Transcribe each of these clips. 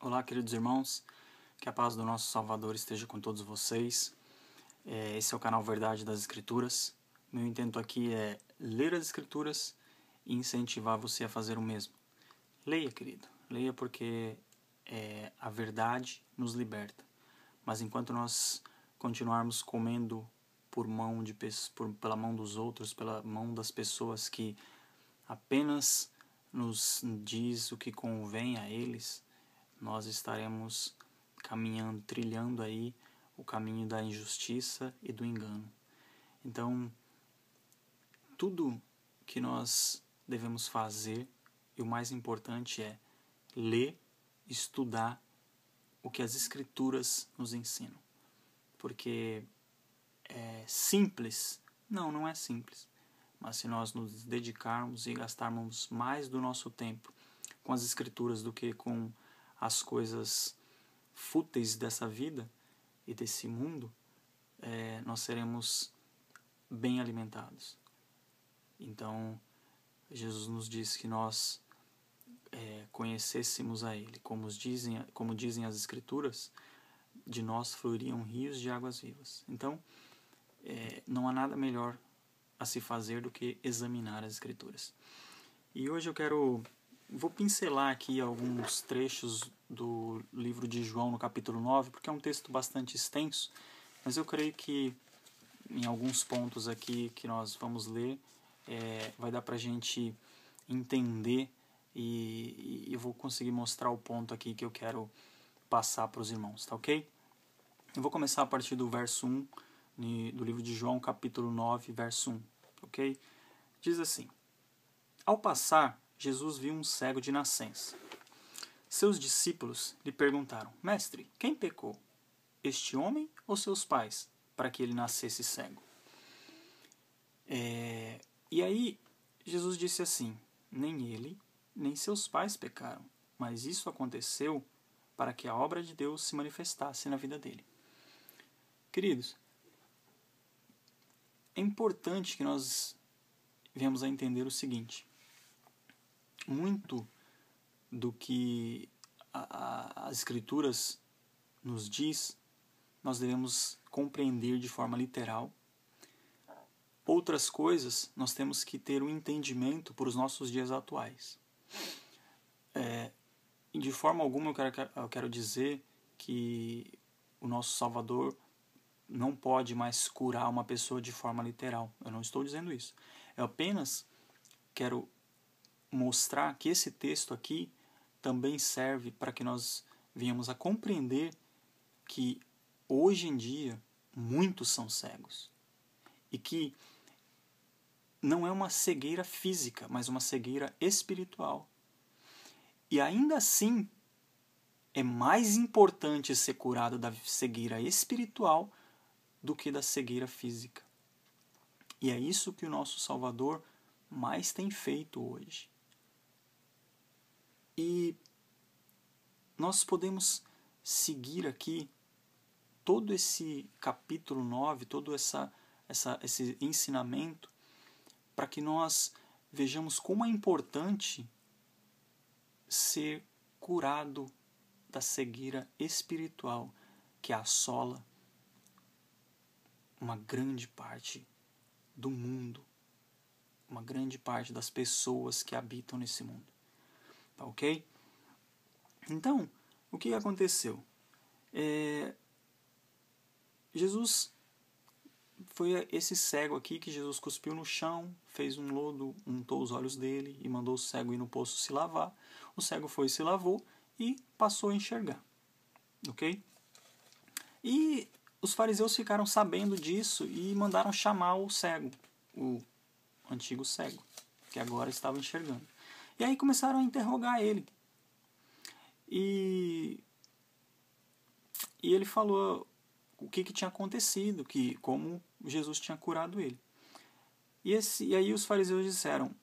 Olá, queridos irmãos, que a paz do nosso Salvador esteja com todos vocês. Esse é o canal Verdade das Escrituras. Meu intento aqui é ler as Escrituras e incentivar você a fazer o mesmo. Leia, querido, leia porque a verdade nos liberta. Mas enquanto nós continuarmos comendo pela mão dos outros, pela mão das pessoas que apenas nos diz o que convém a eles, nós estaremos caminhando, trilhando aí o caminho da injustiça e do engano. Então, tudo que nós devemos fazer, e o mais importante é ler, estudar o que as Escrituras nos ensinam. Porque é simples? Não é simples. Mas se nós nos dedicarmos e gastarmos mais do nosso tempo com as Escrituras do que com as coisas fúteis dessa vida e desse mundo, nós seremos bem alimentados. Então, Jesus nos diz que nós conhecêssemos a Ele. Como dizem as Escrituras, de nós fluiriam rios de águas vivas. Então, não há nada melhor a se fazer do que examinar as Escrituras. E hoje vou pincelar aqui alguns trechos do livro de João no capítulo 9, porque é um texto bastante extenso, mas eu creio que em alguns pontos aqui que nós vamos ler, vai dar para a gente entender e eu vou conseguir mostrar o ponto aqui que eu quero passar para os irmãos, tá ok? Eu vou começar a partir do verso 1 do livro de João, capítulo 9, verso 1, ok? Diz assim: Ao passar, Jesus viu um cego de nascença. Seus discípulos lhe perguntaram: Mestre, quem pecou, este homem ou seus pais, para que ele nascesse cego? E aí, Jesus disse assim: Nem ele, nem seus pais pecaram, mas isso aconteceu para que a obra de Deus se manifestasse na vida dele. Queridos, é importante que nós venhamos a entender o seguinte: muito do que as Escrituras nos diz, nós devemos compreender de forma literal. Outras coisas, nós temos que ter um entendimento para os nossos dias atuais. De forma alguma eu quero dizer que o nosso Salvador não pode mais curar uma pessoa de forma literal. Eu não estou dizendo isso. Eu apenas quero mostrar que esse texto aqui também serve para que nós venhamos a compreender que hoje em dia muitos são cegos e que não é uma cegueira física, mas uma cegueira espiritual. E ainda assim é mais importante ser curado da cegueira espiritual do que da cegueira física. E é isso que o nosso Salvador mais tem feito hoje. E nós podemos seguir aqui todo esse capítulo 9, todo esse ensinamento, para que nós vejamos como é importante ser curado da cegueira espiritual que assola uma grande parte do mundo, uma grande parte das pessoas que habitam nesse mundo. Tá ok? Então, o que aconteceu? Jesus foi esse cego aqui que Jesus cuspiu no chão, fez um lodo, untou os olhos dele e mandou o cego ir no poço se lavar. O cego foi e se lavou e passou a enxergar. Ok? E os fariseus ficaram sabendo disso e mandaram chamar o cego, o antigo cego, que agora estava enxergando. E aí começaram a interrogar ele. E ele falou o que tinha acontecido, como Jesus tinha curado ele. E aí os fariseus disseram: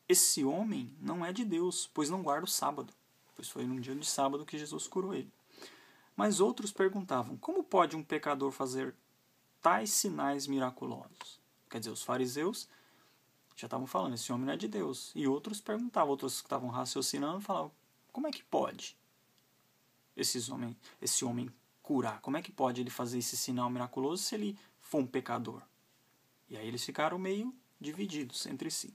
esse homem não é de Deus, pois não guarda o sábado, pois foi num dia de sábado que Jesus curou ele. Mas outros perguntavam: como pode um pecador fazer tais sinais miraculosos? Quer dizer, os fariseus já estavam falando: esse homem não é de Deus. E outros perguntavam, outros que estavam raciocinando falavam: como é que pode? esse homem curar? Como é que pode ele fazer esse sinal miraculoso se ele for um pecador? E aí eles ficaram meio divididos entre si.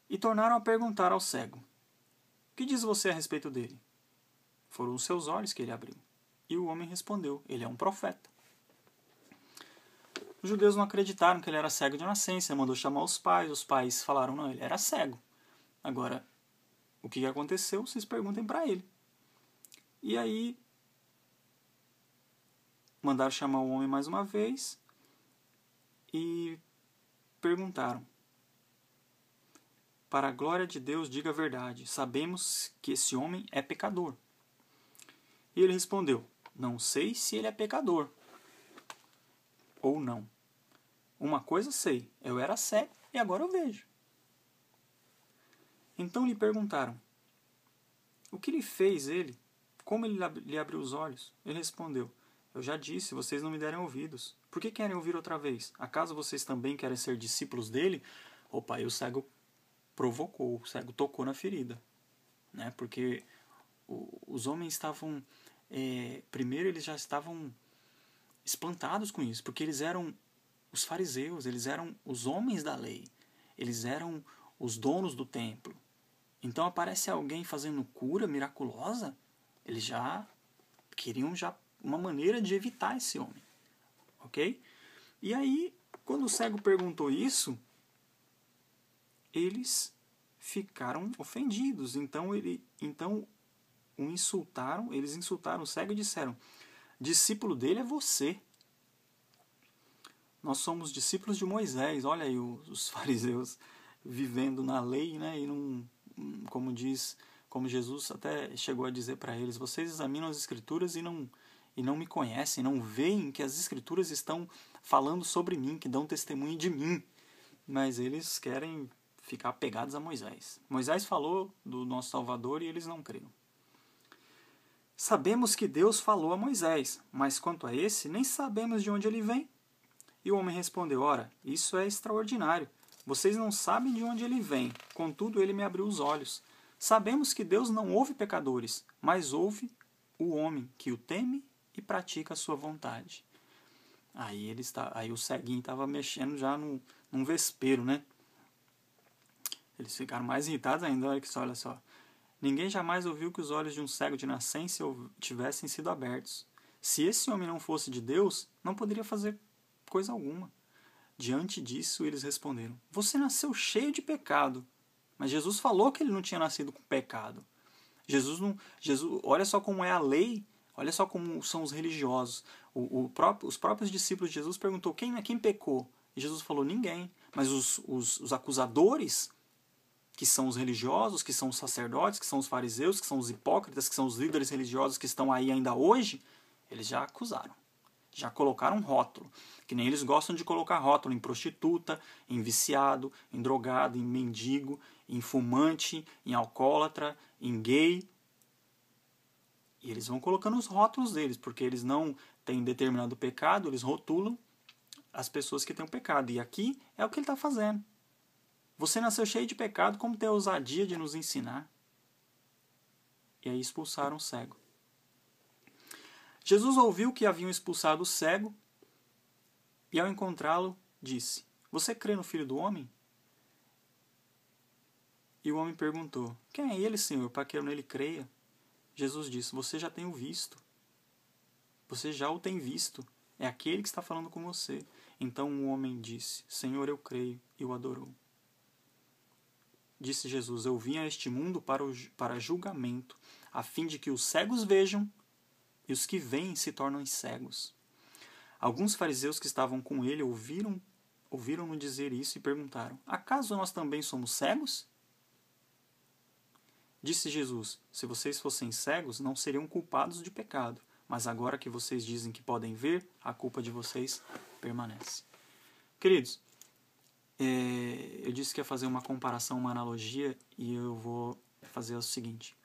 E tornaram a perguntar ao cego: o que diz você a respeito dele? Foram os seus olhos que ele abriu. E o homem respondeu: ele é um profeta. Os judeus não acreditaram que ele era cego de nascença, mandou chamar os pais falaram: não, ele era cego. Agora, o que aconteceu, vocês perguntem para ele. E aí, mandaram chamar o homem mais uma vez e perguntaram: para a glória de Deus, diga a verdade, sabemos que esse homem é pecador. E ele respondeu: não sei se ele é pecador ou não. Uma coisa sei, eu era cego e agora eu vejo. Então lhe perguntaram: o que lhe fez ele? Como ele lhe abriu os olhos? Ele respondeu: eu já disse, vocês não me deram ouvidos. Por que querem ouvir outra vez? Acaso vocês também querem ser discípulos dele? Opa, aí o cego provocou, o cego tocou na ferida. Né? Porque os homens estavam... primeiro eles já estavam espantados com isso, porque eles eram os fariseus, eles eram os homens da lei, eles eram os donos do templo. Então aparece alguém fazendo cura miraculosa, eles já queriam uma maneira de evitar esse homem. Ok? E aí, quando o cego perguntou isso, eles ficaram ofendidos. Então eles insultaram o cego e disseram: discípulo dele é você. Nós somos discípulos de Moisés. Olha aí os fariseus vivendo na lei, né? E não, como Jesus até chegou a dizer para eles: vocês examinam as escrituras e não me conhecem, não veem que as escrituras estão falando sobre mim, que dão testemunho de mim. Mas eles querem ficar apegados a Moisés. Moisés falou do nosso Salvador e eles não creram. Sabemos que Deus falou a Moisés, mas quanto a esse, nem sabemos de onde ele vem. E o homem respondeu: ora, isso é extraordinário. Vocês não sabem de onde ele vem, contudo ele me abriu os olhos. Sabemos que Deus não ouve pecadores, mas ouve o homem que o teme e pratica a sua vontade. Aí o ceguinho estava mexendo já num vespeiro, né? Eles ficaram mais irritados ainda, olha só. Ninguém jamais ouviu que os olhos de um cego de nascença tivessem sido abertos. Se esse homem não fosse de Deus, não poderia fazer coisa alguma. Diante disso, eles responderam: você nasceu cheio de pecado. Mas Jesus falou que ele não tinha nascido com pecado. Olha só como é a lei, olha só como são os religiosos. Os próprios discípulos de Jesus perguntou: quem pecou? E Jesus falou: ninguém. Mas os acusadores, que são os religiosos, que são os sacerdotes, que são os fariseus, que são os hipócritas, que são os líderes religiosos que estão aí ainda hoje, eles já acusaram. Já colocaram rótulo. Que nem eles gostam de colocar rótulo em prostituta, em viciado, em drogado, em mendigo, em fumante, em alcoólatra, em gay. E eles vão colocando os rótulos deles, porque eles não têm determinado pecado, eles rotulam as pessoas que têm o pecado. E aqui é o que ele está fazendo. Você nasceu cheio de pecado, como ter a ousadia de nos ensinar? E aí expulsaram o cego. Jesus ouviu que haviam expulsado o cego e, ao encontrá-lo, disse: você crê no Filho do Homem? E o homem perguntou: quem é ele, Senhor, para que eu nele creia? Jesus disse: você já tem o visto. Você já o tem visto. É aquele que está falando com você. Então o homem disse: Senhor, eu creio, e o adorou. Disse Jesus: eu vim a este mundo para julgamento, a fim de que os cegos vejam e os que veem se tornem cegos. Alguns fariseus que estavam com ele ouviram-no dizer isso e perguntaram: acaso nós também somos cegos? Disse Jesus: se vocês fossem cegos, não seriam culpados de pecado, mas agora que vocês dizem que podem ver, a culpa de vocês permanece. Queridos, eu disse que ia fazer uma comparação, uma analogia, e eu vou fazer o seguinte.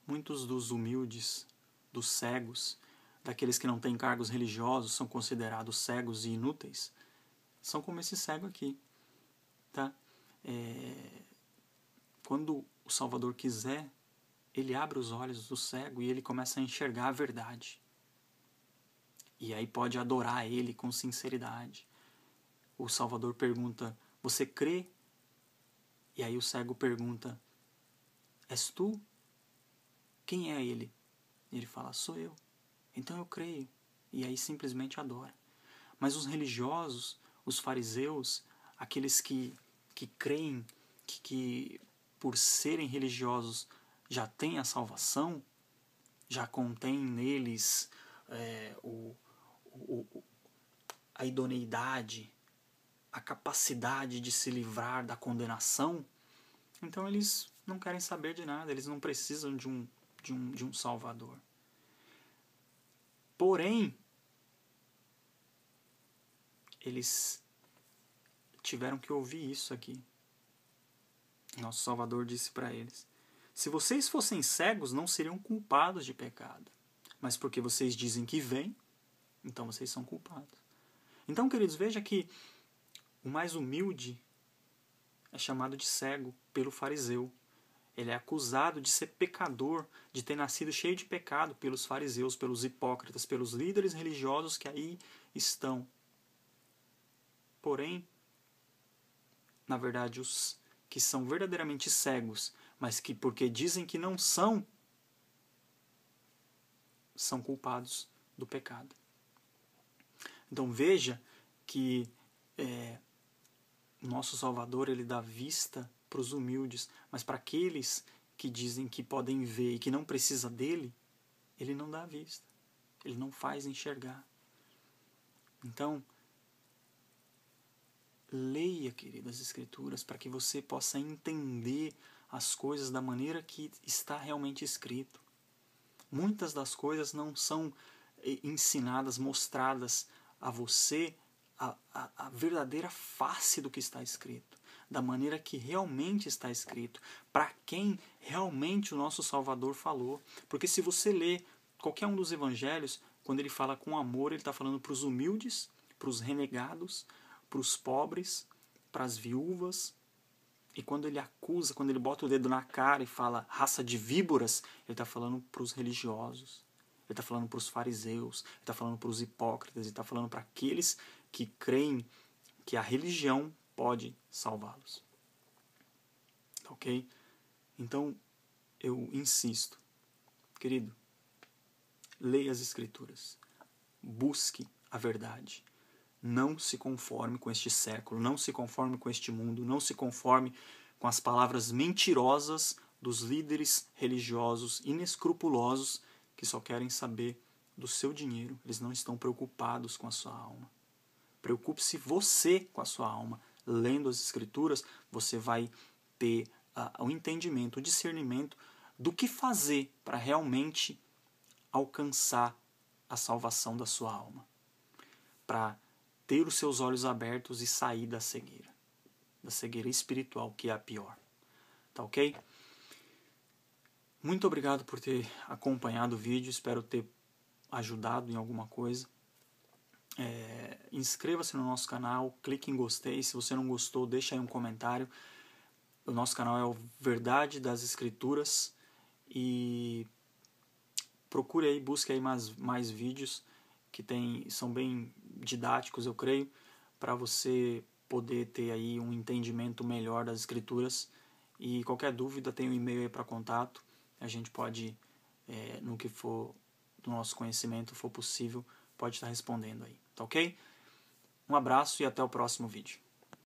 Muitos dos humildes, dos cegos, daqueles que não têm cargos religiosos, são considerados cegos e inúteis, são como esse cego aqui. Tá? Quando o Salvador quiser, ele abre os olhos do cego e ele começa a enxergar a verdade. E aí pode adorar ele com sinceridade. O Salvador pergunta, você crê? E aí o cego pergunta, és tu? Quem é ele? E ele fala, sou eu. Então eu creio. E aí simplesmente adora. Mas os religiosos, os fariseus, aqueles que creem que por serem religiosos já têm a salvação, já contém neles a idoneidade, a capacidade de se livrar da condenação, então eles não querem saber de nada, eles não precisam de um Salvador. Porém, eles tiveram que ouvir isso aqui. Nosso Salvador disse para eles, se vocês fossem cegos, não seriam culpados de pecado. Mas porque vocês dizem que vêm, então vocês são culpados. Então, queridos, veja que o mais humilde é chamado de cego pelo fariseu. Ele é acusado de ser pecador, de ter nascido cheio de pecado pelos fariseus, pelos hipócritas, pelos líderes religiosos que aí estão. Porém, na verdade, os que são verdadeiramente cegos, mas que porque dizem que não são culpados do pecado. Então veja que nosso Salvador ele dá vista para os humildes, mas para aqueles que dizem que podem ver e que não precisa dele, ele não dá vista, ele não faz enxergar. Então, leia, querido, as Escrituras para que você possa entender as coisas da maneira que está realmente escrito. Muitas das coisas não são ensinadas, mostradas a você a verdadeira face do que está escrito, da maneira que realmente está escrito, para quem realmente o nosso Salvador falou. Porque se você lê qualquer um dos evangelhos, quando ele fala com amor, ele está falando para os humildes, para os renegados, para os pobres, para as viúvas. E quando ele acusa, quando ele bota o dedo na cara e fala raça de víboras, ele está falando para os religiosos, ele está falando para os fariseus, ele está falando para os hipócritas, ele está falando para aqueles que creem que a religião pode salvá-los. Ok? Então, eu insisto, querido, leia as Escrituras, busque a verdade. Não se conforme com este século, não se conforme com este mundo, não se conforme com as palavras mentirosas dos líderes religiosos inescrupulosos que só querem saber do seu dinheiro. Eles não estão preocupados com a sua alma. Preocupe-se você com a sua alma. Lendo as Escrituras, você vai ter o entendimento, o discernimento do que fazer para realmente alcançar a salvação da sua alma. Para ter os seus olhos abertos e sair da cegueira espiritual, que é a pior. Tá ok? Muito obrigado por ter acompanhado o vídeo, espero ter ajudado em alguma coisa. Inscreva-se no nosso canal, clique em gostei, se você não gostou, deixa aí um comentário. O nosso canal é o Verdade das Escrituras e procure aí, busque aí mais vídeos que são bem didáticos, eu creio, para você poder ter aí um entendimento melhor das Escrituras. E qualquer dúvida, tem um e-mail aí para contato. A gente pode, no que for do nosso conhecimento, for possível, pode estar respondendo aí, tá ok? Um abraço e até o próximo vídeo.